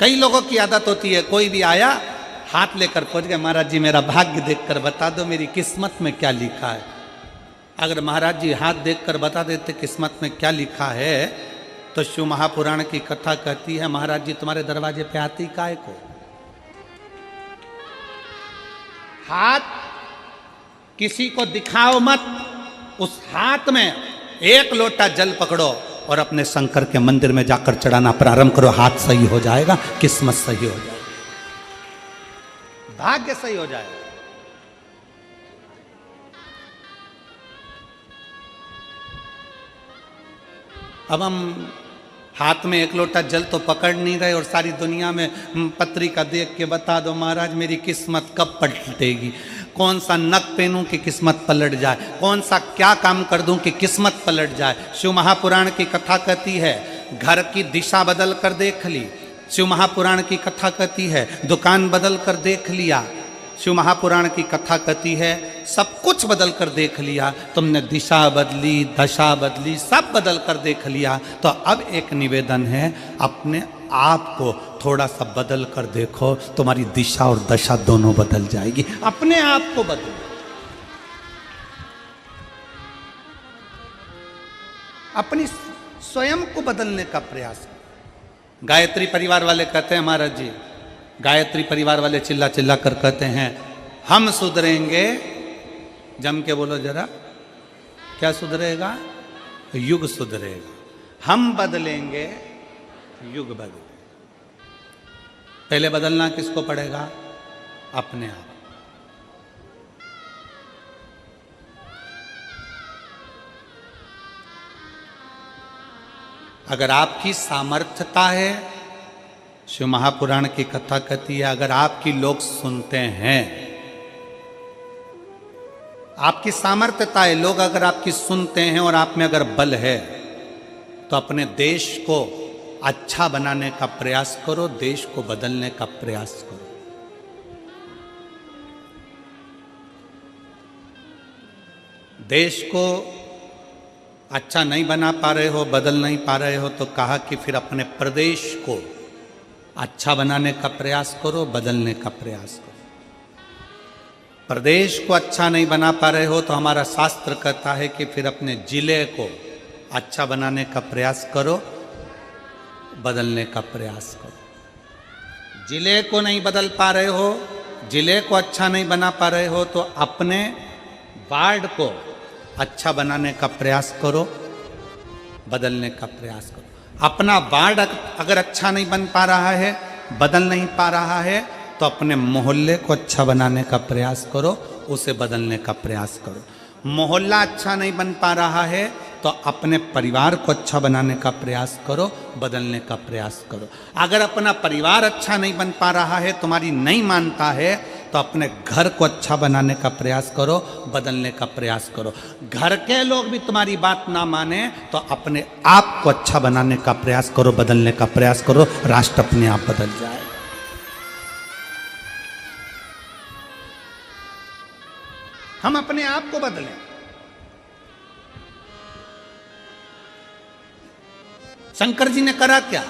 कई लोगों की आदत होती है, कोई भी आया हाथ लेकर पहुंच गए, महाराज जी मेरा भाग्य देखकर बता दो मेरी किस्मत में क्या लिखा है। अगर महाराज जी हाथ देखकर बता देते किस्मत में क्या लिखा है, तो शिव महापुराण की कथा कहती है महाराज जी तुम्हारे दरवाजे पे आती काय को। हाथ किसी को दिखाओ मत, उस हाथ में एक लोटा जल पकड़ो और अपने शंकर के मंदिर में जाकर चढ़ाना प्रारंभ करो। हाथ सही हो जाएगा, किस्मत सही हो जाएगी, भाग्य सही हो जाएगा। अब हम हाथ में एक लोटा जल तो पकड़ नहीं रहे और सारी दुनिया में पत्रिका देख के बता दो महाराज मेरी किस्मत कब पलटेगी, कौन सा नक पहनूं कि किस्मत पलट जाए, कौन सा क्या काम कर दूं कि किस्मत पलट जाए। शिव महापुराण की कथा कहती है घर की दिशा बदल कर देख ली। शिव महापुराण की कथा कहती है दुकान बदल कर देख लिया। शिव महापुराण की कथा कहती है सब कुछ बदल कर देख लिया, तुमने दिशा बदली, दशा बदली, सब बदल कर देख लिया। तो अब एक निवेदन है, अपने आप को थोड़ा सा बदल कर देखो, तुम्हारी दिशा और दशा दोनों बदल जाएगी। अपने आप को बदलो, अपनी स्वयं को बदलने का प्रयास। गायत्री परिवार वाले कहते हैं महाराज जी, गायत्री परिवार वाले चिल्ला चिल्ला कर कहते हैं हम सुधरेंगे, जम के बोलो जरा, क्या सुधरेगा? युग सुधरेगा। हम बदलेंगे, युग बदलेगा। पहले बदलना किसको पड़ेगा? अपने आप। अगर आपकी सामर्थ्यता है, शिव महापुराण की कथा कहती है अगर आपकी लोग सुनते हैं, आपकी सामर्थ्यता है, लोग अगर आपकी सुनते हैं और आप में अगर बल है, तो अपने देश को अच्छा बनाने का प्रयास करो, देश को बदलने का प्रयास करो। देश को अच्छा नहीं बना पा रहे हो, बदल नहीं पा रहे हो, तो कहा कि फिर अपने प्रदेश को अच्छा बनाने का प्रयास करो, बदलने का प्रयास करो। प्रदेश को अच्छा नहीं बना पा रहे हो तो हमारा शास्त्र कहता है कि फिर अपने जिले को अच्छा बनाने का प्रयास करो, बदलने का प्रयास करो। जिले को नहीं बदल पा रहे हो, जिले को अच्छा नहीं बना पा रहे हो, तो अपने वार्ड को अच्छा बनाने का प्रयास करो, बदलने का प्रयास करो। अपना वार्ड अगर अच्छा नहीं बन पा रहा है, बदल नहीं पा रहा है, तो अपने मोहल्ले को अच्छा बनाने का प्रयास करो, उसे बदलने का प्रयास करो। मोहल्ला अच्छा नहीं बन पा रहा है तो अपने परिवार को अच्छा बनाने का प्रयास करो, बदलने का प्रयास करो। अगर अपना परिवार अच्छा नहीं बन पा रहा है, तुम्हारी नहीं मानता है, तो अपने घर को अच्छा बनाने का प्रयास करो, बदलने का प्रयास करो। घर के लोग भी तुम्हारी बात ना माने तो अपने आप को अच्छा बनाने का प्रयास करो, बदलने का प्रयास करो, राष्ट्र अपने आप बदल जाए। हम अपने आप को बदलें। शंकर जी ने करा क्या?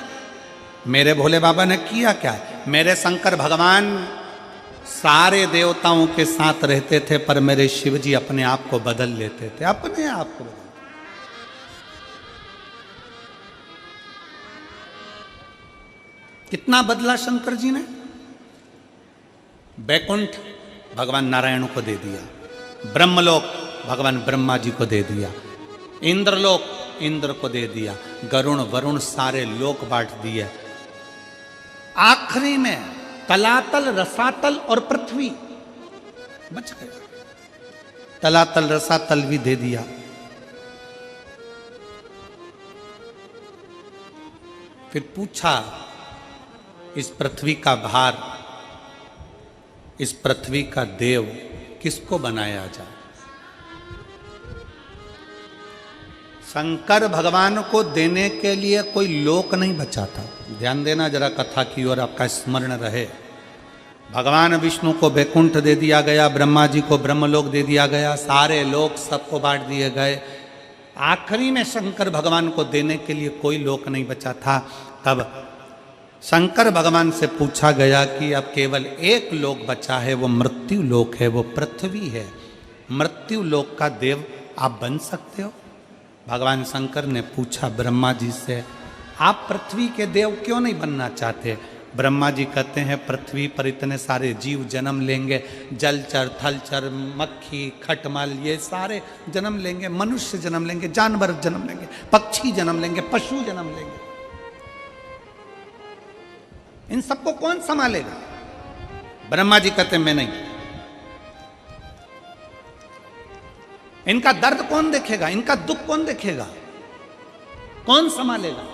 मेरे भोले बाबा ने किया क्या? मेरे शंकर भगवान सारे देवताओं के साथ रहते थे, पर मेरे शिव जी अपने आप को बदल लेते थे, अपने आप को बदल। कितना बदला शंकर जी ने? बैकुंठ भगवान नारायण को दे दिया, ब्रह्मलोक भगवान ब्रह्मा जी को दे दिया, इंद्रलोक इंद्र को दे दिया, गरुण वरुण सारे लोक बांट दिए। आखिरी में तलातल, रसातल और पृथ्वी बच गए। तलातल रसातल भी दे दिया। फिर पूछा इस पृथ्वी का भार, इस पृथ्वी का देव किसको बनाया जाए? शंकर भगवान को देने के लिए कोई लोक नहीं बचा था। ध्यान देना जरा कथा की ओर, आपका स्मरण रहे। भगवान विष्णु को वैकुंठ दे दिया गया, ब्रह्मा जी को ब्रह्मलोक दे दिया गया, सारे लोक सबको बांट दिए गए। आखिरी में शंकर भगवान को देने के लिए कोई लोक नहीं बचा था। तब शंकर भगवान से पूछा गया कि अब केवल एक लोक बचा है, वो मृत्यु लोक है, वो पृथ्वी है। मृत्यु लोक का देव आप बन सकते हो? भगवान शंकर ने पूछा ब्रह्मा जी से, आप पृथ्वी के देव क्यों नहीं बनना चाहते? ब्रह्मा जी कहते हैं पृथ्वी पर इतने सारे जीव जन्म लेंगे, जलचर, थलचर, मक्खी, खटमल, ये सारे जन्म लेंगे, मनुष्य जन्म लेंगे, जानवर जन्म लेंगे, पक्षी जन्म लेंगे, पशु जन्म लेंगे, इन सबको कौन संभालेगा? ब्रह्मा जी कहते मैं नहीं। इनका दर्द कौन देखेगा? इनका दुख कौन देखेगा? कौन संभालेगा?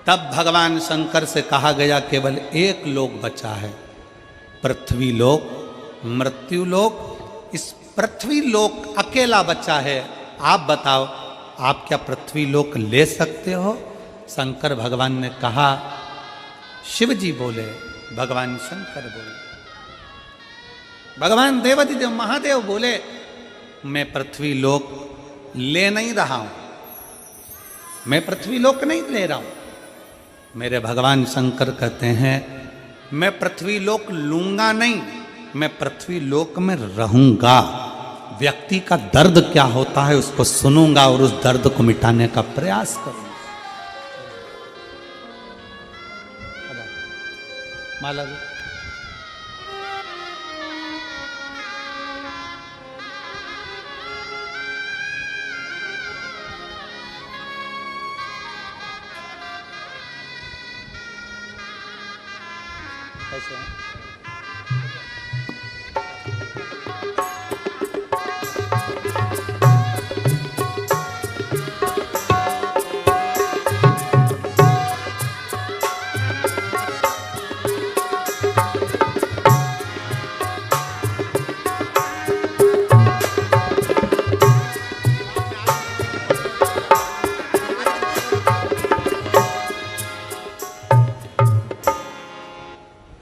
तब भगवान शंकर से कहा गया केवल एक लोक बचा है, पृथ्वी लोक, मृत्यु लोक। इस पृथ्वी लोक अकेला बचा है। आप बताओ, आप क्या पृथ्वी लोक ले सकते हो? शंकर भगवान ने कहा, शिव जी बोले, भगवान शंकर बोले, भगवान देवाधिदेव महादेव बोले, मैं पृथ्वी लोक ले नहीं रहा हूं, मैं पृथ्वी लोक नहीं ले रहा हूं। मेरे भगवान शंकर कहते हैं मैं पृथ्वी लोक लूंगा नहीं, मैं पृथ्वी लोक में रहूंगा। व्यक्ति का दर्द क्या होता है उसको सुनूंगा और उस दर्द को मिटाने का प्रयास करूंगा। माला जी, कैसे हैं?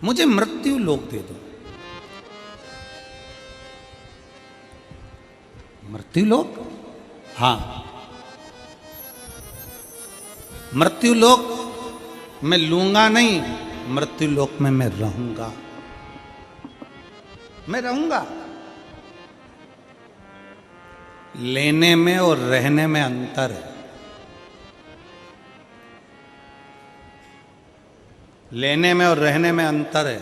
मुझे मृत्यु लोक दे दो। मृत्यु लोक? हां, मृत्यु लोक मैं लूंगा नहीं, मृत्यु लोक में मैं रहूंगा, मैं रहूंगा। लेने में और रहने में अंतर है। लेने में और रहने में अंतर है।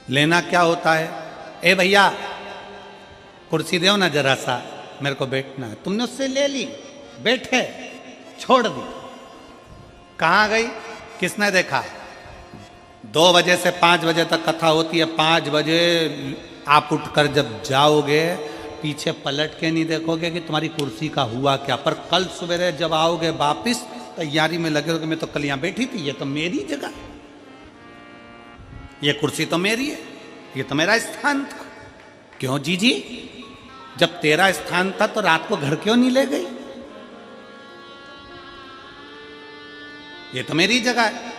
लेना क्या होता है? ए भैया कुर्सी दो ना जरा सा, मेरे को बैठना है। तुमने उससे ले ली, बैठे, छोड़ दी, कहां गई? किसने देखा? 2 बजे से 5 बजे तक कथा होती है। 5 बजे आप उठकर जब जाओगे, पीछे पलट के नहीं देखोगे कि तुम्हारी कुर्सी का हुआ क्या। पर कल सवेरे जब आओगे वापिस, तैयारी में लगे हो कि मैं तो कल यहां बैठी थी, ये तो मेरी जगह, ये कुर्सी तो मेरी है, ये तो मेरा स्थान था। क्यों जीजी? जब तेरा स्थान था तो रात को घर क्यों नहीं ले गई? ये तो मेरी जगह है,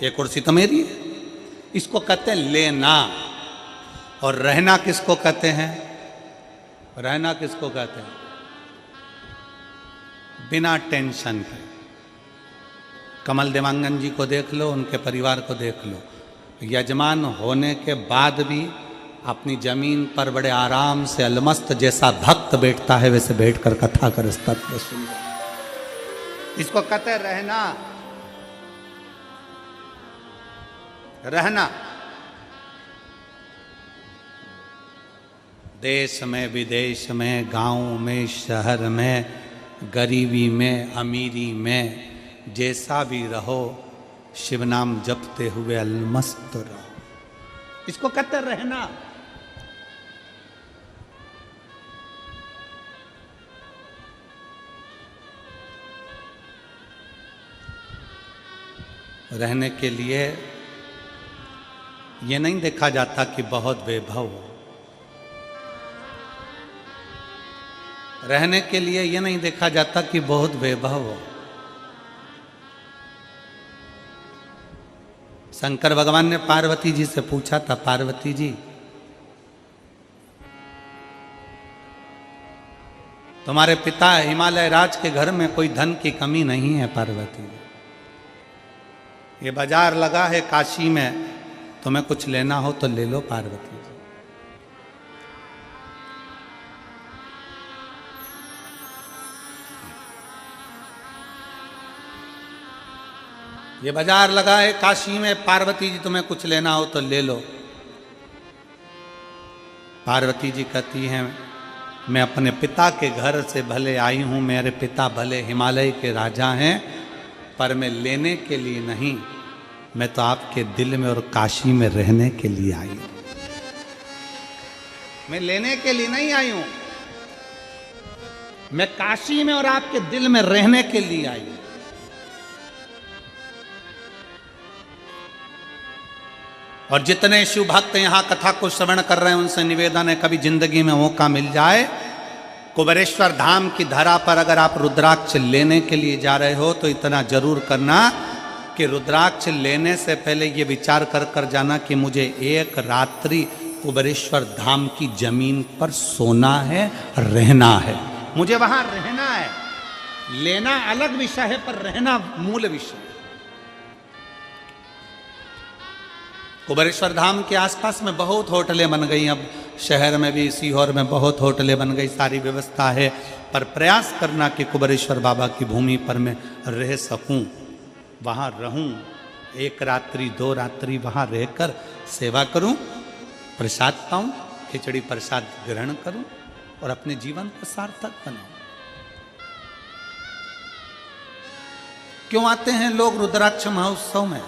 ये कुर्सी तो मेरी है। इसको कहते हैं लेना। और रहना किसको कहते हैं? रहना किसको कहते हैं? बिना टेंशन के। कमल देवांगन जी को देख लो, उनके परिवार को देख लो, यजमान होने के बाद भी अपनी जमीन पर बड़े आराम से अलमस्त जैसा भक्त बैठता है, वैसे बैठकर कथा कर तत्व सुन। इसको कहते हैं रहना। रहना देश में, विदेश में, गांव में, शहर में, गरीबी में, अमीरी में, जैसा भी रहो, शिव नाम जपते हुए अलमस्त रहो। इसको कहते रहना। रहने के लिए ये नहीं देखा जाता कि बहुत वैभव हो। रहने के लिए ये नहीं देखा जाता कि बहुत वैभव हो। शंकर भगवान ने पार्वती जी से पूछा था, पार्वती जी तुम्हारे पिता हिमालय राज के घर में कोई धन की कमी नहीं है पार्वती। ये बाजार लगा है काशी में, तुम्हें कुछ लेना हो तो ले लो पार्वती। ये बाजार लगा है काशी में, पार्वती जी तुम्हें कुछ लेना हो तो ले लो। पार्वती जी कहती हैं मैं अपने पिता के घर से भले आई हूं, मेरे पिता भले हिमालय के राजा हैं, पर मैं लेने के लिए नहीं, मैं तो आपके दिल में और काशी में रहने के लिए आई हूं। मैं लेने के लिए नहीं आई हूं, मैं काशी में और आपके दिल में रहने के लिए आई हूं। और जितने शिव भक्त यहां कथा को श्रवण कर रहे हैं उनसे निवेदन है, कभी जिंदगी में मौका मिल जाए, कुबेरेश्वर धाम की धरा पर अगर आप रुद्राक्ष लेने के लिए जा रहे हो तो इतना जरूर करना कि रुद्राक्ष लेने से पहले ये विचार कर कर जाना कि मुझे एक रात्रि कुबेरेश्वर धाम की जमीन पर सोना है, रहना है, मुझे वहां रहना है। लेना अलग विषय है, पर रहना मूल विषय। कुबेरेश्वर धाम के आसपास में बहुत होटलें बन गई, अब शहर में भी, सीहोर में बहुत होटलें बन गई, सारी व्यवस्था है, पर प्रयास करना कि कुबेरेश्वर बाबा की भूमि पर मैं रह सकूं, वहाँ रहूं, एक रात्रि 2 रात्रि वहाँ रहकर सेवा करूं, प्रसाद पाऊं, खिचड़ी प्रसाद ग्रहण करूं और अपने जीवन को सार्थक बनाऊं। क्यों आते हैं लोग रुद्राक्ष महोत्सव में?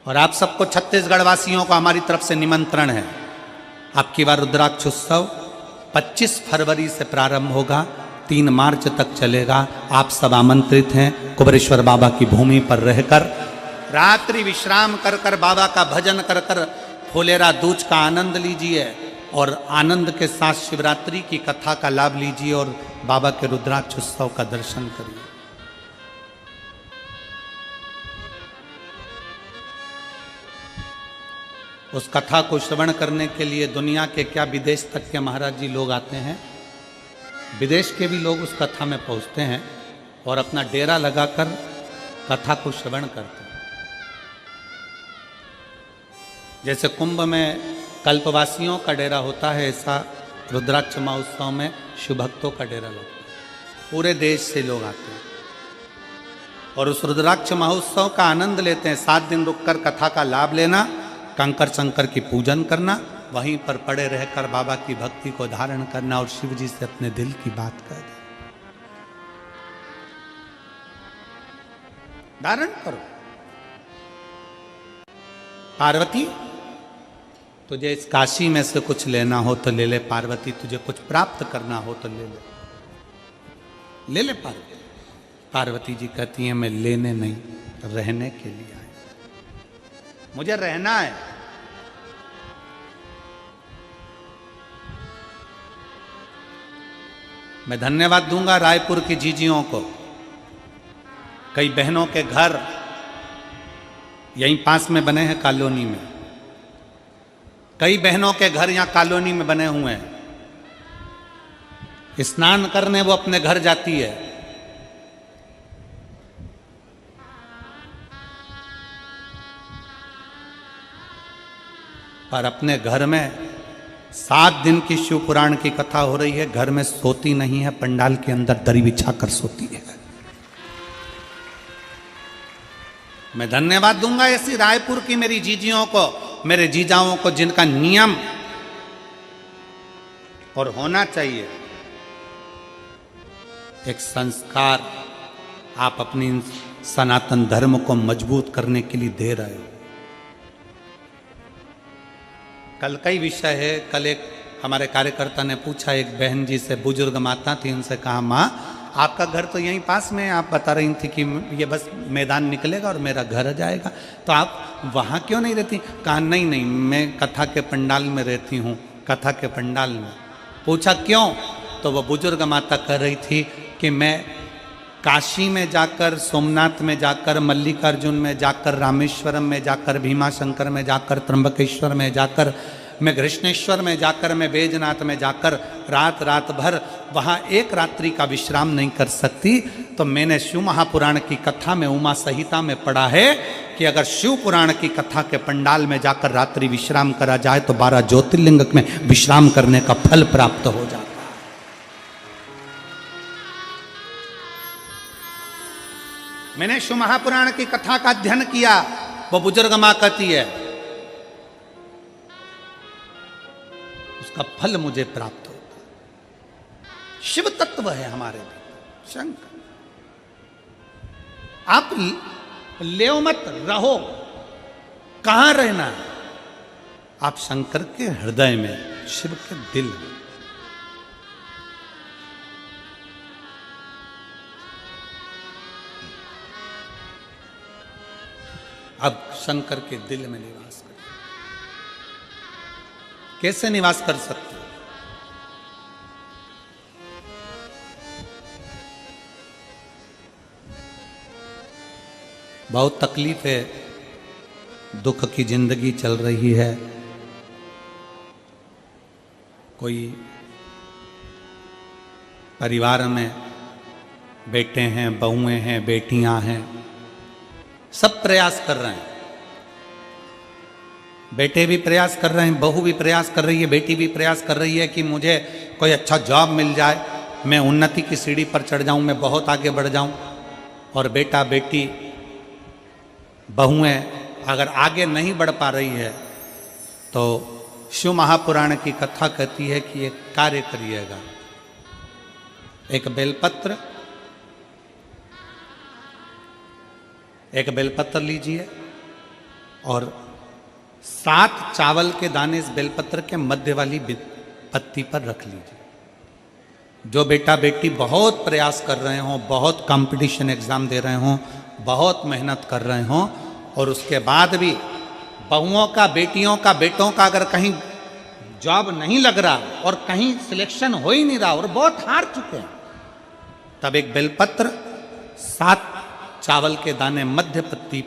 और आप सबको छत्तीसगढ़ वासियों को हमारी तरफ से निमंत्रण है। आपकी बार रुद्राक्ष उत्सव 25 फरवरी से प्रारंभ होगा, 3 मार्च तक चलेगा। आप सब आमंत्रित हैं। कुबेरेश्वर बाबा की भूमि पर रहकर रात्रि विश्राम कर कर, बाबा का भजन कर कर, फुलेरा दूज का आनंद लीजिए और आनंद के साथ शिवरात्रि की कथा का लाभ लीजिए और बाबा के रुद्राक्ष उत्सव का दर्शन करिए। उस कथा को श्रवण करने के लिए दुनिया के क्या, विदेश तक के महाराज जी लोग आते हैं। विदेश के भी लोग उस कथा में पहुंचते हैं और अपना डेरा लगाकर कथा को श्रवण करते हैं। जैसे कुंभ में कल्पवासियों का डेरा होता है, ऐसा रुद्राक्ष महोत्सव में शिव भक्तों का डेरा लगता है। पूरे देश से लोग आते हैं और उस रुद्राक्ष महोत्सव का आनंद लेते हैं। 7 दिन रुककर कथा का लाभ लेना, कंकर शंकर की पूजन करना, वहीं पर पड़े रहकर बाबा की भक्ति को धारण करना और शिव जी से अपने दिल की बात कर धारण करो। पार्वती, तुझे इस काशी में से कुछ लेना हो तो ले ले पार्वती, तुझे कुछ प्राप्त करना हो तो ले ले, ले ले पार्वती। पार्वती जी कहती हैं मैं लेने नहीं, रहने के लिए आई, मुझे रहना है। मैं धन्यवाद दूंगा रायपुर की जीजियों को। कई बहनों के घर यहीं पास में बने हैं कॉलोनी में, कई बहनों के घर यहां कॉलोनी में बने हुए हैं। स्नान करने वो अपने घर जाती है, पर अपने घर में 7 दिन की शिव पुराण की कथा हो रही है, घर में सोती नहीं है, पंडाल के अंदर दरी बिछाकर सोती है। मैं धन्यवाद दूंगा ऐसी रायपुर की मेरी जीजियों को, मेरे जीजाओं को, जिनका नियम और होना चाहिए एक संस्कार आप अपनी सनातन धर्म को मजबूत करने के लिए दे रहे हो। कल कई विषय है। कल एक हमारे कार्यकर्ता ने पूछा, एक बहन जी से, बुजुर्ग माता थी, उनसे कहा माँ आपका घर तो यहीं पास में है, आप बता रही थी कि ये बस मैदान निकलेगा और मेरा घर जाएगा, तो आप वहाँ क्यों नहीं रहती? कहा नहीं नहीं, मैं कथा के पंडाल में रहती हूँ, कथा के पंडाल में। पूछा क्यों? तो वो बुजुर्ग माता कह रही थी कि मैं काशी में जाकर, सोमनाथ में जाकर, मल्लिकार्जुन में जाकर, रामेश्वरम में जाकर, भीमाशंकर में जाकर, त्र्यंबकेश्वर में जाकर मैं घृष्णेश्वर में जाकर, मैं बैजनाथ में जाकर रात रात भर वहाँ एक रात्रि का विश्राम नहीं कर सकती। तो मैंने शिव महापुराण की कथा में, उमा संहिता में पढ़ा है कि अगर शिव पुराण की कथा के पंडाल में जाकर रात्रि विश्राम करा जाए तो 12 ज्योतिर्लिंग में विश्राम करने का फल प्राप्त हो जाता है। मैंने शिव महापुराण की कथा का अध्ययन किया, वो बुजुर्ग मां कहती है, उसका फल मुझे प्राप्त होता है। शिव तत्व है हमारे भीतर, शंकर। आप ले मत रहो, कहां रहना है? आप शंकर के हृदय में, शिव के दिल में। अब शंकर के दिल में निवास करें। कैसे निवास कर सकते हैं? बहुत तकलीफ है, दुख की जिंदगी चल रही है। कोई परिवार में बेटे हैं, बहुएं हैं, बेटियां हैं, सब प्रयास कर रहे हैं। बेटे भी प्रयास कर रहे हैं, बहू भी प्रयास कर रही है, बेटी भी प्रयास कर रही है कि मुझे कोई अच्छा जॉब मिल जाए, मैं उन्नति की सीढ़ी पर चढ़ जाऊं, मैं बहुत आगे बढ़ जाऊं। और बेटा बेटी बहुएं अगर आगे नहीं बढ़ पा रही है तो शिव महापुराण की कथा कहती है कि एक कार्य करिएगा। एक बेलपत्र लीजिए और 7 चावल के दाने इस बेलपत्र के मध्य वाली पत्ती पर रख लीजिए। जो बेटा बेटी बहुत प्रयास कर रहे हों, बहुत कंपटीशन एग्जाम दे रहे हों, बहुत मेहनत कर रहे हों, और उसके बाद भी बहुओं का, बेटियों का, बेटों का अगर कहीं जॉब नहीं लग रहा और कहीं सिलेक्शन हो ही नहीं रहा और बहुत हार चुके हैं, तब एक बेलपत्र 7 चावल के दाने मध्य पत्ती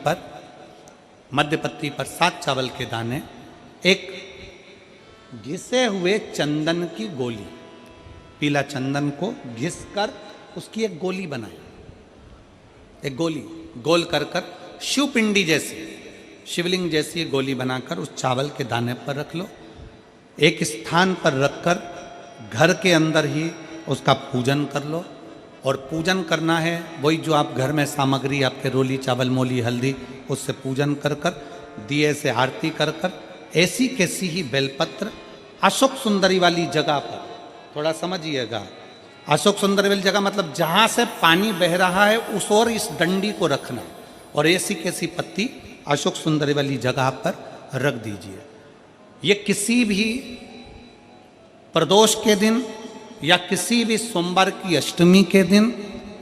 पर 7 चावल के दाने, एक घिसे हुए चंदन की गोली, पीला चंदन को घिस कर उसकी एक गोली बनाई। एक गोली गोल कर शिवपिंडी जैसी, शिवलिंग जैसी गोली बनाकर उस चावल के दाने पर रख लो। एक स्थान पर रखकर घर के अंदर ही उसका पूजन कर लो। और पूजन करना है वही जो आप घर में सामग्री, आपके रोली, चावल, मोली, हल्दी, उससे पूजन कर दिए से आरती कर ऐसी कैसी ही बेलपत्र अशोक सुंदरी वाली जगह पर, थोड़ा समझिएगा, अशोक सुंदरी वाली जगह मतलब जहाँ से पानी बह रहा है उस ओर इस डंडी को रखना, और ऐसी कैसी पत्ती अशोक सुंदरी वाली जगह पर रख दीजिए। ये किसी भी प्रदोष के दिन या किसी भी सोमवार की अष्टमी के दिन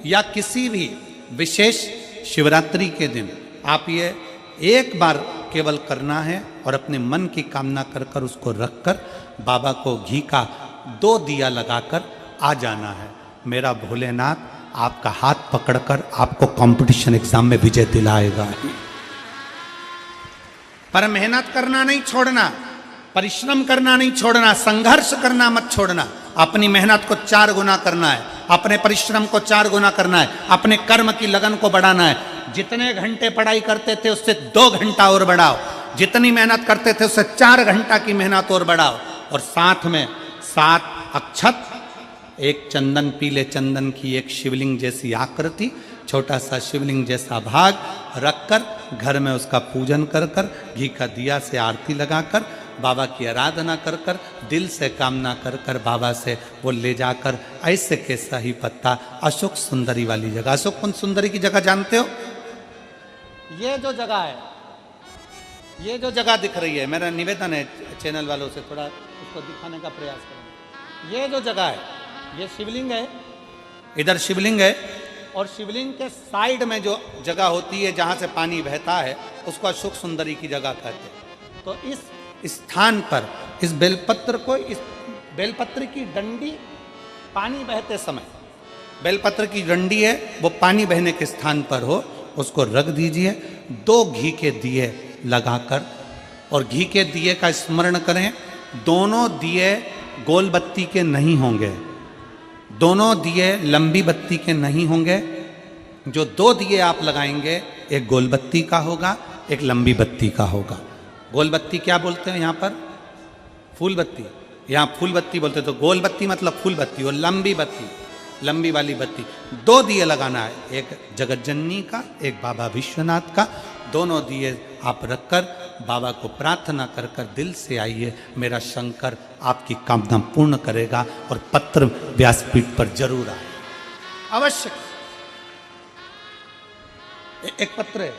या किसी भी विशेष शिवरात्रि के दिन आप ये एक बार केवल करना है और अपने मन की कामना कर उसको रखकर बाबा को घी का 2 दिया लगाकर आ जाना है। मेरा भोलेनाथ आपका हाथ पकड़कर आपको कंपटीशन एग्जाम में विजय दिलाएगा। पर मेहनत करना नहीं छोड़ना, परिश्रम करना नहीं छोड़ना, संघर्ष करना मत छोड़ना। अपनी मेहनत को 4 गुना करना है, अपने परिश्रम को 4 गुना करना है, अपने कर्म की लगन को बढ़ाना है। जितने घंटे पढ़ाई करते थे उससे 2 घंटा और बढ़ाओ, जितनी मेहनत करते थे उससे 4 घंटा की मेहनत और बढ़ाओ। और साथ में 7 अक्षत, एक चंदन, पीले चंदन की एक शिवलिंग जैसी आकृति, छोटा सा शिवलिंग जैसा भाग रखकर घर में उसका पूजन कर घी का दिया से आरती लगाकर बाबा की आराधना कर दिल से कामना कर बाबा से वो ले जाकर ऐसे कैसा ही पत्ता अशोक सुंदरी वाली जगह, अशोक कुंज सुंदरी की जगह जानते हो? ये जो जगह है, ये जो जगह दिख रही है, मेरा निवेदन है चैनल वालों से थोड़ा उसको दिखाने का प्रयास करें। ये जो जगह है, ये शिवलिंग है, इधर शिवलिंग है और शिवलिंग के साइड में जो जगह होती है जहाँ से पानी बहता है उसको अशोक सुंदरी की जगह कहते हैं। तो इस स्थान पर इस बेलपत्र को, इस बेलपत्र की डंडी पानी बहते समय, बेलपत्र की डंडी है वो पानी बहने के स्थान पर हो, उसको रख दीजिए। 2 घी के दिए लगाकर, और घी के दिए का स्मरण करें दोनों दिए गोल बत्ती के नहीं होंगे, दोनों दिए लंबी बत्ती के नहीं होंगे। जो दो दिए आप लगाएंगे, एक गोल बत्ती का होगा, एक लंबी बत्ती का होगा। गोल बत्ती क्या बोलते हैं यहाँ पर? फूल बत्ती। यहाँ फूल बत्ती बोलते हैं, तो गोल बत्ती मतलब फूल बत्ती, और लंबी बत्ती, लंबी वाली बत्ती। दो दिए लगाना है, एक जगत जननी का, एक बाबा विश्वनाथ का। दोनों दिए आप रखकर बाबा को प्रार्थना कर कर दिल से आइए, मेरा शंकर आपकी कामना पूर्ण करेगा और पत्र व्यासपीठ पर जरूर आए, अवश्य। एक पत्र है,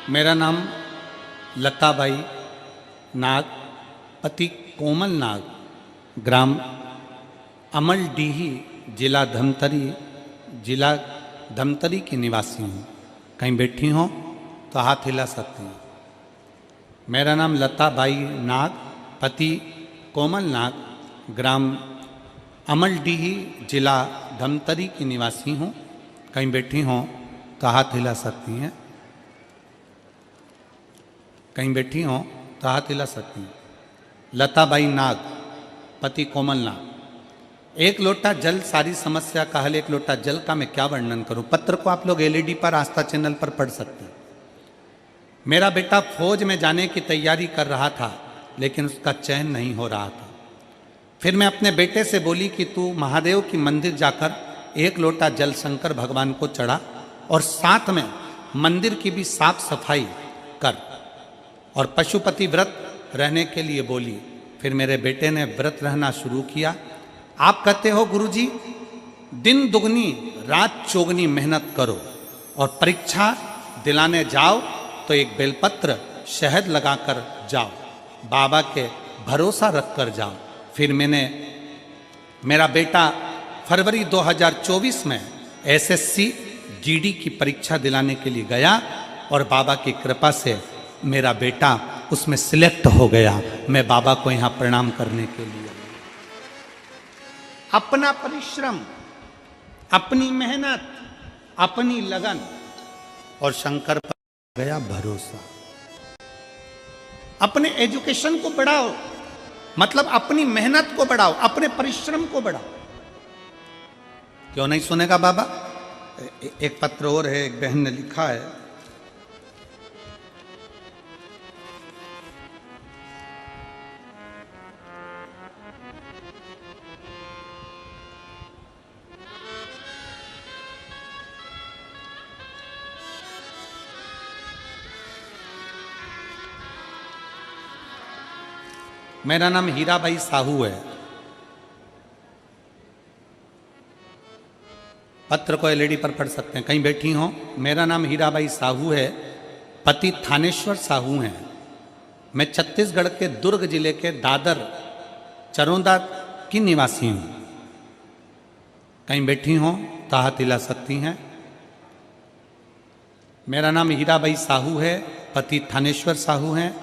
मेरा नाम लताबाई नाग, पति कोमल नाग, ग्राम अमलडीही, जिला धमतरी की निवासी हूँ। कहीं बैठी हो तो हाथ हिला सकती हूँ। मेरा नाम लताबाई नाग, पति कोमल नाग, ग्राम अमलडीही, जिला धमतरी की निवासी हूँ। कहीं बैठी हो तो हाथ हिला सकती हैं। कहीं बैठी हो तो हाथ हिला सकती हैं। लताबाई नाग, पति कोमल नाग। एक लोटा जल सारी समस्या का हल। एक लोटा जल का मैं क्या वर्णन करूं। पत्र को आप लोग एलईडी पर, आस्था चैनल पर पढ़ सकते हैं। मेरा बेटा फौज में जाने की तैयारी कर रहा था, लेकिन उसका चयन नहीं हो रहा था। फिर मैं अपने बेटे से बोली कि तू महादेव की मंदिर जाकर एक लोटा जल शंकर भगवान को चढ़ा और साथ में मंदिर की भी साफ सफाई कर, और पशुपति व्रत रहने के लिए बोली। फिर मेरे बेटे ने व्रत रहना शुरू किया। आप कहते हो गुरुजी दिन दुगनी रात चौगनी मेहनत करो और परीक्षा दिलाने जाओ तो एक बेलपत्र शहद लगाकर जाओ, बाबा के भरोसा रखकर जाओ। फिर मेरा बेटा फरवरी 2024 में एसएससी जीडी की परीक्षा दिलाने के लिए गया और बाबा की कृपा से मेरा बेटा उसमें सिलेक्ट हो गया। मैं बाबा को यहां प्रणाम करने के लिए, अपना परिश्रम, अपनी मेहनत, अपनी लगन और शंकर पर गया भरोसा। अपने एजुकेशन को बढ़ाओ, मतलब अपनी मेहनत को बढ़ाओ, अपने परिश्रम को बढ़ाओ। क्यों नहीं सुनेगा बाबा? एक पत्र और है, एक बहन ने लिखा है, मेरा नाम हीराबाई साहू है। पत्र को एलईडी पर पढ़ सकते हैं, कहीं बैठी हो। मेरा नाम हीराबाई साहू है, पति थानेश्वर साहू हैं। मैं छत्तीसगढ़ के दुर्ग जिले के दादर चरोदा की निवासी हूँ। कहीं बैठी हो तो हाथ हिला सकती हैं। मेरा नाम हीराबाई साहू है, पति थानेश्वर साहू हैं।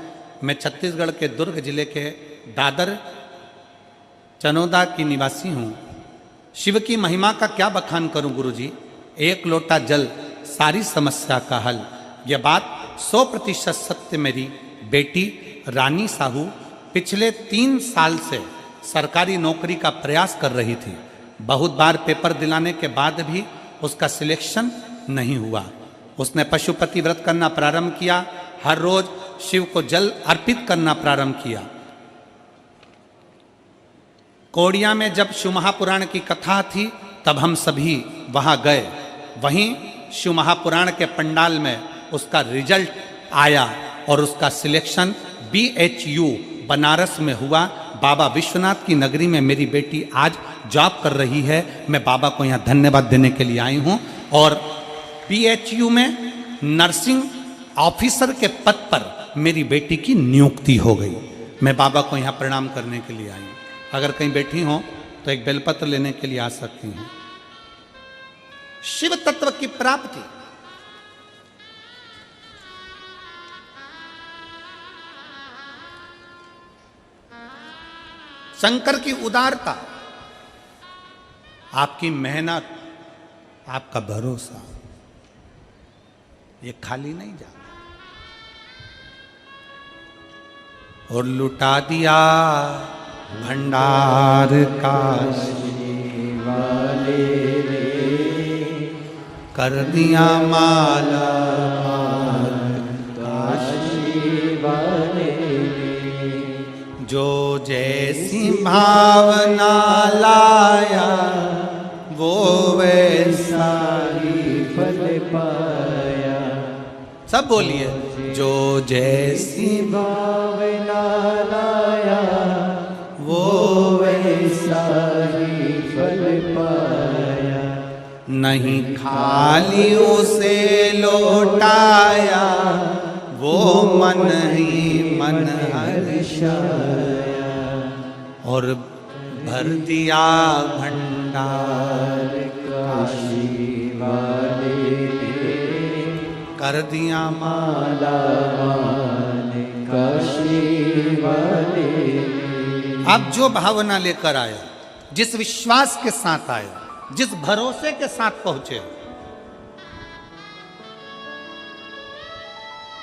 मैं छत्तीसगढ़ के दुर्ग जिले के दादर चनोदा की निवासी हूँ। शिव की महिमा का क्या बखान करूं गुरुजी। एक लोटा जल सारी समस्या का हल। यह बात 100% सत्य। मेरी बेटी रानी साहू पिछले 3 साल से सरकारी नौकरी का प्रयास कर रही थी। बहुत बार पेपर दिलाने के बाद भी उसका सिलेक्शन नहीं हुआ। उसने पशुपति व्रत करना प्रारंभ किया, हर रोज शिव को जल अर्पित करना प्रारंभ किया। कोड़िया में जब शिव महापुराण की कथा थी तब हम सभी वहाँ गए। वहीं शिव महापुराण के पंडाल में उसका रिजल्ट आया और उसका सिलेक्शन BHU बनारस में हुआ। बाबा विश्वनाथ की नगरी में मेरी बेटी आज जॉब कर रही है। मैं बाबा को यहाँ धन्यवाद देने के लिए आई हूँ। और BHU में नर्सिंग ऑफिसर के पद पर मेरी बेटी की नियुक्ति हो गई। मैं बाबा को यहाँ प्रणाम करने के लिए आई हूँ। अगर कहीं बैठी हो तो एक बेलपत्र लेने के लिए आ सकती हैं। शिव तत्व की प्राप्ति, शंकर की उदारता, आपकी मेहनत, आपका भरोसा, ये खाली नहीं जाता। और लुटा दिया भंडार काशी वाले रे, कर दिया माला काशी वाले रे, जो जैसी भावना लाया वो वैसा ही फल पाया। सब बोलिए, जो जैसी भावना लाया वो वैसा ही फल पाया। नहीं खाली उसे लौटाया वो मन ही मन हर्षाया। और भर दिया भंडार काशी वाले, कर दिया माला काशी वाले। आप जो भावना लेकर आया, जिस विश्वास के साथ आया, जिस भरोसे के साथ पहुंचे,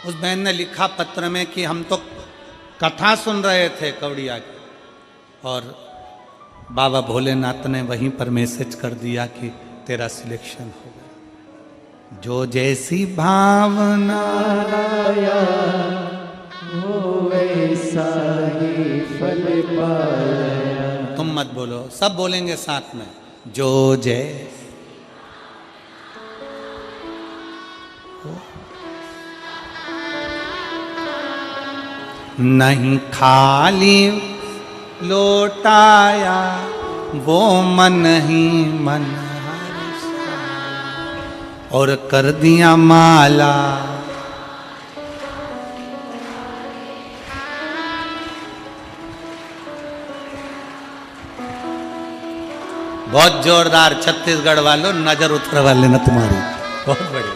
उस बहन ने लिखा पत्र में कि हम तो कथा सुन रहे थे कवड़िया की, और बाबा भोलेनाथ ने वहीं पर मैसेज कर दिया कि तेरा सिलेक्शन हो गया। जो जैसी भावना लाया वो वैसा ही फल पाया। तुम मत बोलो, सब बोलेंगे साथ में, जो जय। नहीं खाली लौटाया वो मन ही मन हर्षाया। और कर दिया माला बहुत जोरदार। छत्तीसगढ़ वालों, नजर उतर वाले ना तुम्हारी, बहुत बढ़िया।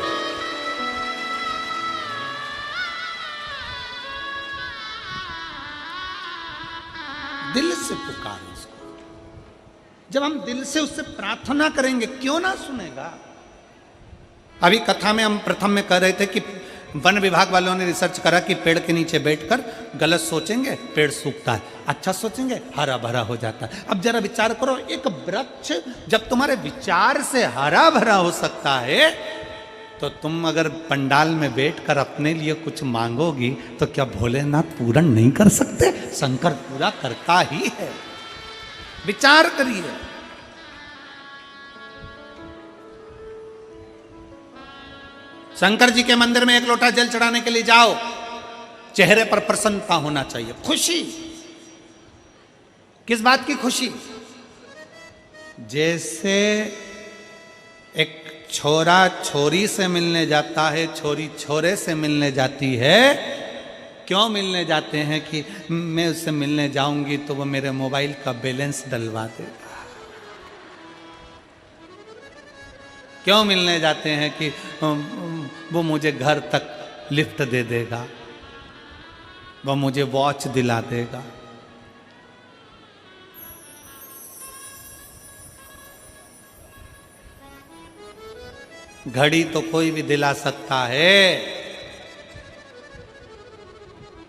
दिल से पुकारो उसको। जब हम दिल से उससे प्रार्थना करेंगे, क्यों ना सुनेगा। अभी कथा में हम प्रथम में कह रहे थे कि वन विभाग वालों ने रिसर्च करा कि पेड़ के नीचे बैठकर गलत सोचेंगे पेड़ सूखता है, अच्छा सोचेंगे हरा भरा हो जाता है। अब जरा विचार करो, एक वृक्ष जब तुम्हारे विचार से हरा भरा हो सकता है, तो तुम अगर पंडाल में बैठकर अपने लिए कुछ मांगोगी तो क्या भोलेनाथ पूरा नहीं कर सकते? शंकर पूरा करता ही है। विचार करिए। शंकर जी के मंदिर में एक लोटा जल चढ़ाने के लिए जाओ, चेहरे पर प्रसन्नता होना चाहिए, खुशी। किस बात की खुशी? जैसे एक छोरा छोरी से मिलने जाता है, छोरी छोरे से मिलने जाती है। क्यों मिलने जाते हैं? कि मैं उससे मिलने जाऊंगी तो वो मेरे मोबाइल का बैलेंस डलवा देगा। क्यों मिलने जाते हैं? कि वो मुझे घर तक लिफ्ट दे देगा, वो मुझे वॉच दिला देगा। घड़ी तो कोई भी दिला सकता है।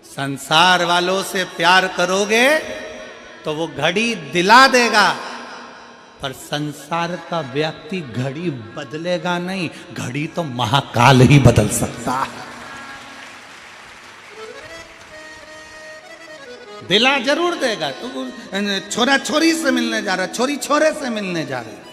संसार वालों से प्यार करोगे तो वो घड़ी दिला देगा, पर संसार का व्यक्ति घड़ी बदलेगा नहीं। घड़ी तो महाकाल ही बदल सकता है। दिला जरूर देगा। तू छोरा छोरी से मिलने जा रहा, छोरी छोरे से मिलने जा रही।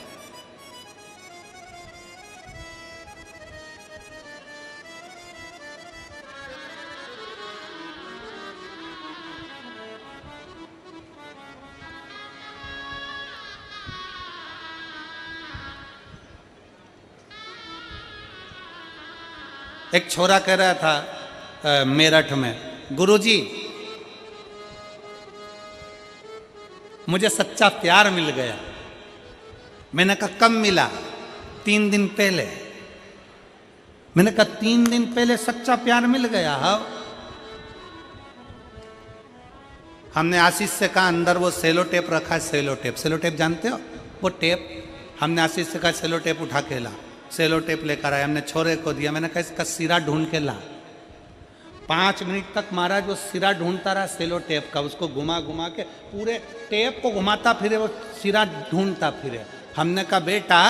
एक छोरा कह रहा था मेरठ में, गुरुजी मुझे सच्चा प्यार मिल गया। मैंने कहा कब मिला? 3 दिन पहले। मैंने कहा 3 दिन पहले सच्चा प्यार मिल गया? हाँ। हमने आशीष से कहा अंदर वो सेलो टेप रखा है, सेलो टेप, सेलो टेप जानते हो वो टेप? हमने आशीष से कहा सेलो टेप उठा के ला, सेलो टेप लेकर आया। हमने छोरे को दिया, मैंने कहा इसका सिरा ढूंढ के ला। 5 मिनट तक महाराज वो सिरा ढूंढता रहा सेलो टेप का, उसको घुमा घुमा के पूरे टेप को घुमाता फिरे, वो सिरा ढूंढता फिरे। हमने कहा बेटा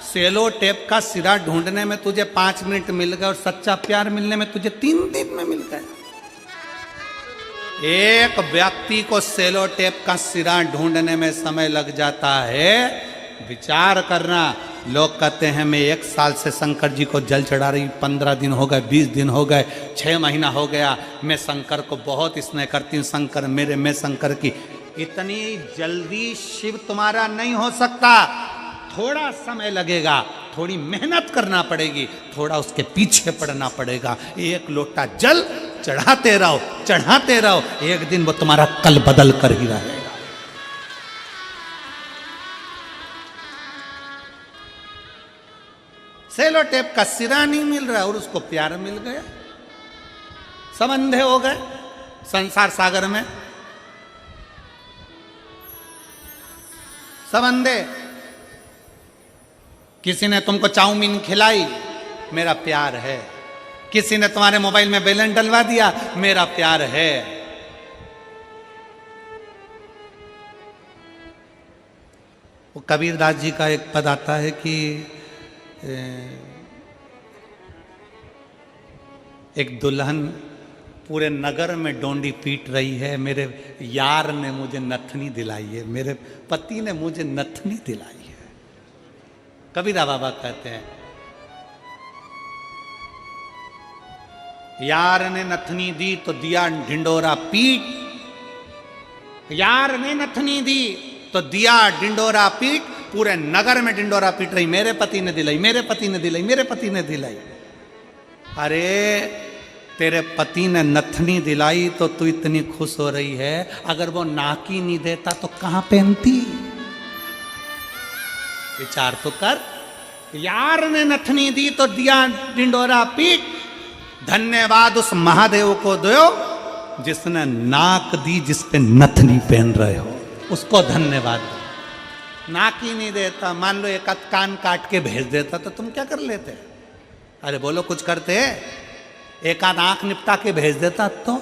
सेलो टेप का सिरा ढूंढने में तुझे 5 मिनट मिल गए और सच्चा प्यार मिलने में तुझे 3 दिन में मिल गया। एक व्यक्ति को सेलो टेप का सिरा ढूंढने में समय लग जाता है, विचार करना। लोग कहते हैं मैं 1 साल से शंकर जी को जल चढ़ा रही, 15 दिन हो गए, 20 दिन हो गए, 6 महीना हो गया, मैं शंकर को बहुत स्नेह करती हूँ, शंकर मेरे, मैं शंकर की। इतनी जल्दी शिव तुम्हारा नहीं हो सकता, थोड़ा समय लगेगा, थोड़ी मेहनत करना पड़ेगी, थोड़ा उसके पीछे पड़ना पड़ेगा। 1 लोटा जल चढ़ाते रहो, चढ़ाते रहो, एक दिन वो तुम्हारा कल बदल कर ही रहेगा। सेलो टेप का सिरा नहीं मिल रहा और उसको प्यार मिल गया। सब अंधे हो गए संसार सागर में, सब अंधे। किसी ने तुमको चाउमीन खिलाई, मेरा प्यार है। किसी ने तुम्हारे मोबाइल में बैलेंस डलवा दिया, मेरा प्यार है। वो कबीरदास जी का एक पद आता है कि एक दुल्हन पूरे नगर में डोंडी पीट रही है, मेरे यार ने मुझे नथनी दिलाई है, मेरे पति ने मुझे नथनी दिलाई है। कबीरा बाबा कहते हैं यार ने नथनी दी तो दिया ढिंडोरा पीट, यार ने नथनी दी तो दिया ढिंडोरा पीट, पूरे नगर में ढिंडोरा पीट रही, मेरे पति ने दिलाई, मेरे पति ने दिलाई, मेरे पति ने दिलाई। अरे तेरे पति ने नथनी दिलाई तो तू इतनी खुश हो रही है, अगर वो नाकी नहीं देता तो कहां पहनती? विचार तो कर। यार ने नथनी दी तो दिया ढिंडोरा पीट, धन्यवाद उस महादेव को दो जिसने नाक दी जिस पे नथनी पहन रहे हो, उसको धन्यवाद दो। नाक ही नहीं देता, मान लो एक कान काट के भेज देता तो तुम क्या कर लेते? अरे बोलो कुछ करते? एक आध आंख निपटा के भेज देता तो?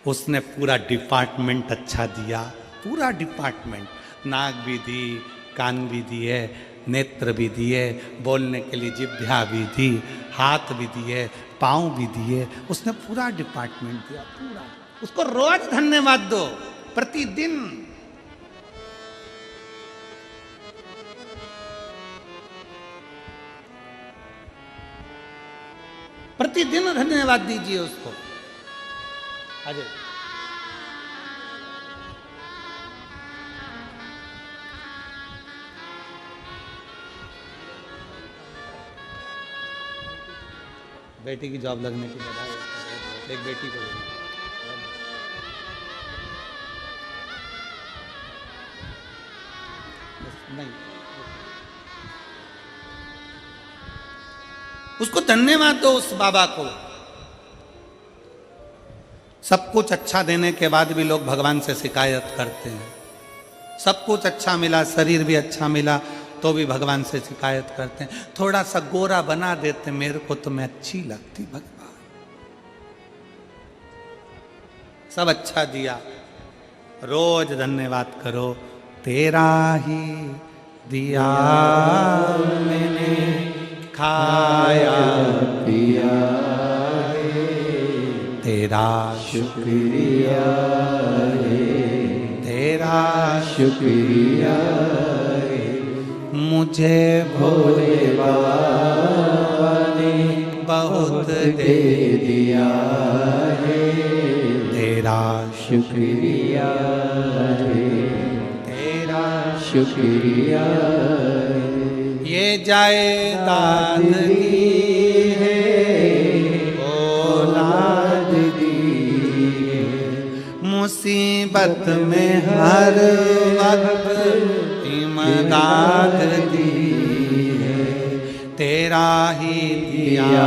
उसने पूरा डिपार्टमेंट अच्छा दिया, पूरा डिपार्टमेंट, नाक भी दी, कान भी दिए, नेत्र भी दिए, बोलने के लिए जिह्वा भी दी, हाथ भी दिए, पाँव भी दिए, उसने पूरा डिपार्टमेंट दिया, पूरा। उसको रोज धन्यवाद दो, प्रतिदिन। प्रतिदिन धन्यवाद दीजिए उसको। अजय बेटी की जॉब लगने की बधाई, एक बेटी को नहीं, उसको धन्यवाद दो उस बाबा को। सब कुछ अच्छा देने के बाद भी लोग भगवान से शिकायत करते हैं। सब कुछ अच्छा मिला, शरीर भी अच्छा मिला तो भी भगवान से शिकायत करते हैं। थोड़ा सा गोरा बना देते मेरे को तो मैं अच्छी लगती भगवान। सब अच्छा दिया, रोज धन्यवाद करो। तेरा ही दिया मैंने खाया पिया, तेरा शुक्रिया शुक्रिया मुझे भोले बाबा ने बहुत दे दिया है, तेरा शुक्रिया है, तेरा शुक्रिया ये जायदाद दी है, औलाद दी है, मुसीबत में हर वक्त इमदाद दी है, तेरा ही दिया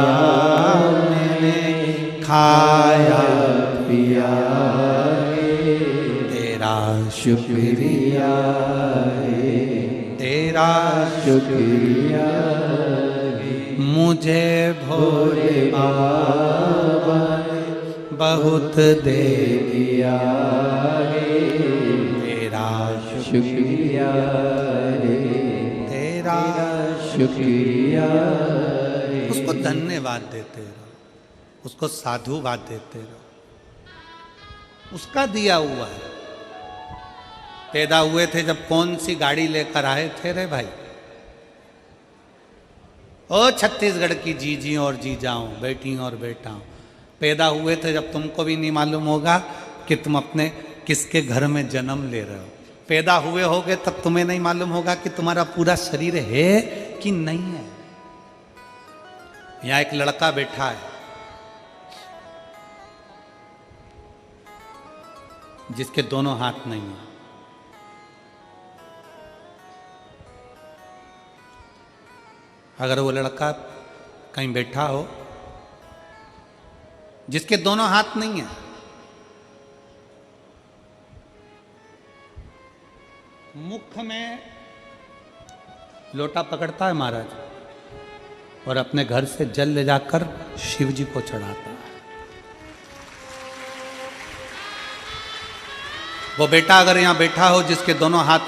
मैंने खाया पिया है, तेरा शुक्रिया है, तेरा शुक्रिया मुझे भोले बाबा ने बहुत दे दिया है, तेरा शुक्रिया है, तेरा शुक्रिया है। उसको धन्यवाद देते रहो, उसको साधुवाद देते रहो, उसका दिया हुआ है। पैदा हुए थे जब कौन सी गाड़ी लेकर आए थे रे भाई? ओ छत्तीसगढ़ की जीजी और जीजाओं, बेटी और बेटाओं, पैदा हुए थे जब तुमको भी नहीं मालूम होगा कि तुम अपने किसके घर में जन्म ले रहे हो। पैदा हुए होगे तब तुम्हें नहीं मालूम होगा कि तुम्हारा पूरा शरीर है कि नहीं है। यहां एक लड़का बैठा है जिसके दोनों हाथ नहीं है। अगर वो लड़का कहीं बैठा हो जिसके दोनों हाथ नहीं है, मुख में लोटा पकड़ता है महाराज और अपने घर से जल ले जाकर शिव जी को चढ़ाता है। वो बेटा अगर यहाँ बैठा हो जिसके दोनों हाथ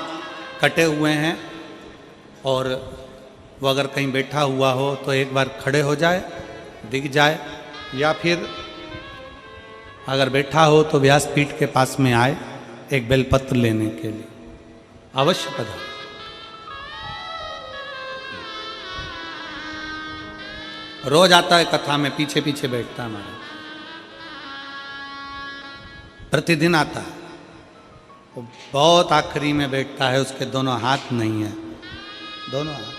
कटे हुए हैं और वो अगर कहीं बैठा हुआ हो तो एक बार खड़े हो जाए, दिख जाए, या फिर अगर बैठा हो तो व्यासपीठ के पास में आए एक बेलपत्र लेने के लिए। अवश्य पधार। रोज आता है कथा में, पीछे पीछे बैठता है हमारा, प्रतिदिन आता है। वो बहुत आखिरी में बैठता है, उसके दोनों हाथ नहीं है, दोनों हाथ।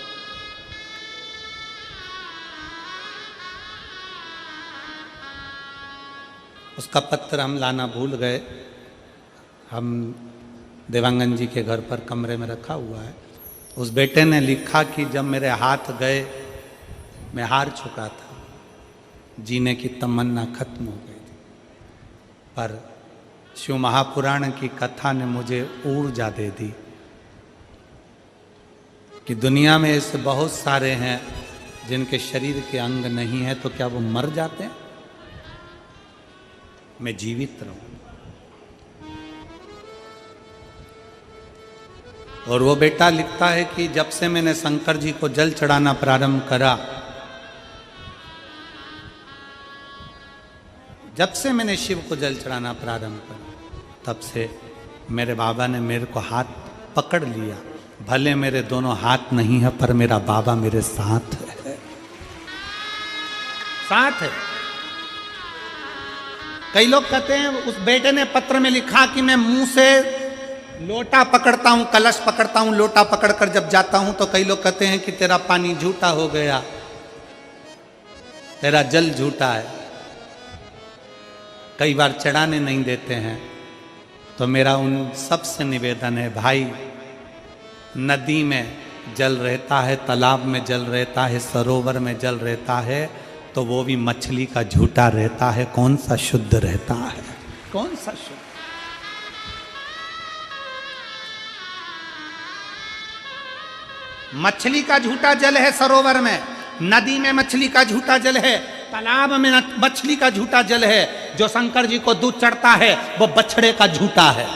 उसका पत्र हम लाना भूल गए। हम देवांगन जी के घर पर कमरे में रखा हुआ है। उस बेटे ने लिखा कि जब मेरे हाथ गए मैं हार चुका था, जीने की तमन्ना खत्म हो गई थी, पर शिव महापुराण की कथा ने मुझे ऊर्जा दे दी कि दुनिया में ऐसे बहुत सारे हैं जिनके शरीर के अंग नहीं है, तो क्या वो मर जाते हैं? मैं जीवित रहूं। और वो बेटा लिखता है कि जब से मैंने शंकर जी को जल चढ़ाना प्रारंभ करा, जब से मैंने शिव को जल चढ़ाना प्रारंभ करा, तब से मेरे बाबा ने मेरे को हाथ पकड़ लिया। भले मेरे दोनों हाथ नहीं है, पर मेरा बाबा मेरे साथ है, साथ है। कई लोग कहते हैं, उस बेटे ने पत्र में लिखा कि मैं मुंह से लोटा पकड़ता हूं, कलश पकड़ता हूं, लोटा पकड़कर जब जाता हूं तो कई लोग कहते हैं कि तेरा पानी झूठा हो गया, तेरा जल झूठा है। कई बार चढ़ाने नहीं देते हैं। तो मेरा उन सबसे निवेदन है, भाई, नदी में जल रहता है, तालाब में जल रहता है, सरोवर में जल रहता है, तो वो भी मछली का झूठा रहता है। कौन सा शुद्ध रहता है? कौन सा शुद्ध? मछली का झूठा जल है सरोवर में, नदी में मछली का झूठा जल है, तालाब में मछली का झूठा जल है। जो शंकर जी को दूध चढ़ता है वो बछड़े का झूठा है।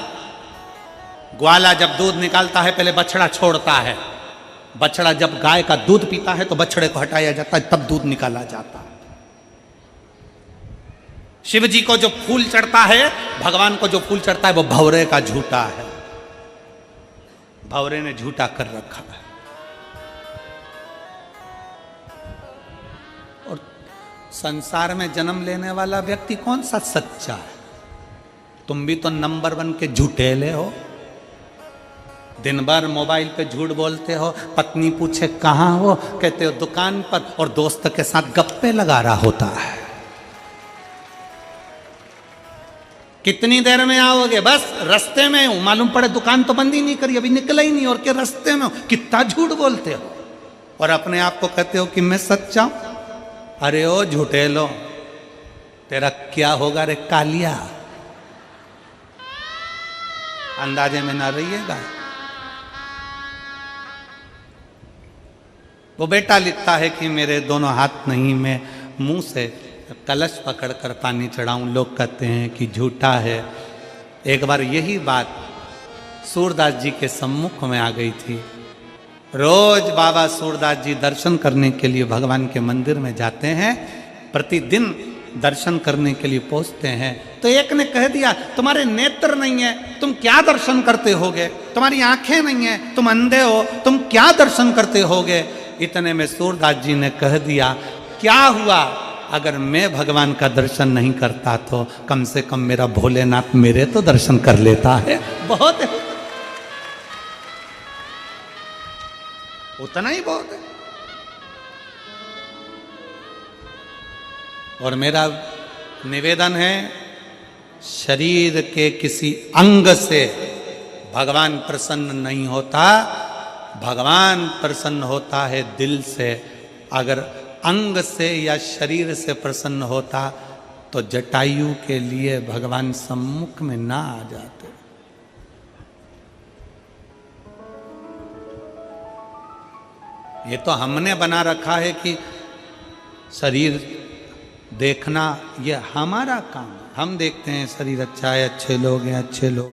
ग्वाला जब दूध निकालता है पहले बछड़ा छोड़ता है। बछड़ा जब गाय का दूध पीता है तो बछड़े को हटाया जाता है, तब दूध निकाला जाता है। शिव जी को जो फूल चढ़ता है, भगवान को जो फूल चढ़ता है, वो भंवरे का झूठा है। भंवरे ने झूठा कर रखा है। और संसार में जन्म लेने वाला व्यक्ति कौन सा सच्चा है? तुम भी तो नंबर 1 के झूठेले हो। दिन भर मोबाइल पे झूठ बोलते हो, पत्नी पूछे कहाँ हो, कहते हो दुकान पर, और दोस्त के साथ गप्पे लगा रहा होता है। कितनी देर में आओगे? बस रास्ते में हूं, मालूम पड़े दुकान तो बंद ही नहीं करी, अभी निकला ही नहीं, और क्या रास्ते में हो। कितना झूठ बोलते हो और अपने आप को कहते हो कि मैं सच्चा हूं। अरे ओ झूठे लो, तेरा क्या होगा रे कालिया, अंदाजे में ना रहिएगा। वो बेटा लिखता है कि मेरे दोनों हाथ नहीं, मैं मुंह से कलश पकड़कर पानी चढ़ाऊं। लोग कहते हैं कि झूठा है। एक बार यही बात सूरदास जी के सम्मुख में आ गई थी। रोज बाबा सूरदास जी दर्शन करने के लिए भगवान के मंदिर में जाते हैं, प्रतिदिन दर्शन करने के लिए पहुंचते हैं। तो एक ने कह दिया, तुम्हारे नेत्र नहीं है, तुम क्या दर्शन करते होगे? तुम्हारी आंखें नहीं है, तुम अंधे हो, तुम क्या दर्शन करते होगे? इतने में सूरदास जी ने कह दिया, क्या हुआ अगर मैं भगवान का दर्शन नहीं करता तो कम से कम मेरा भोलेनाथ मेरे तो दर्शन कर लेता है। बहुत है, उतना ही बहुत है। और मेरा निवेदन है, शरीर के किसी अंग से भगवान प्रसन्न नहीं होता, भगवान प्रसन्न होता है दिल से। अगर अंग से या शरीर से प्रसन्न होता तो जटायु के लिए भगवान सम्मुख में ना आ जाते। ये तो हमने बना रखा है कि शरीर देखना ये हमारा काम है। हम देखते हैं शरीर अच्छा है, अच्छे लोग हैं, अच्छे लोग।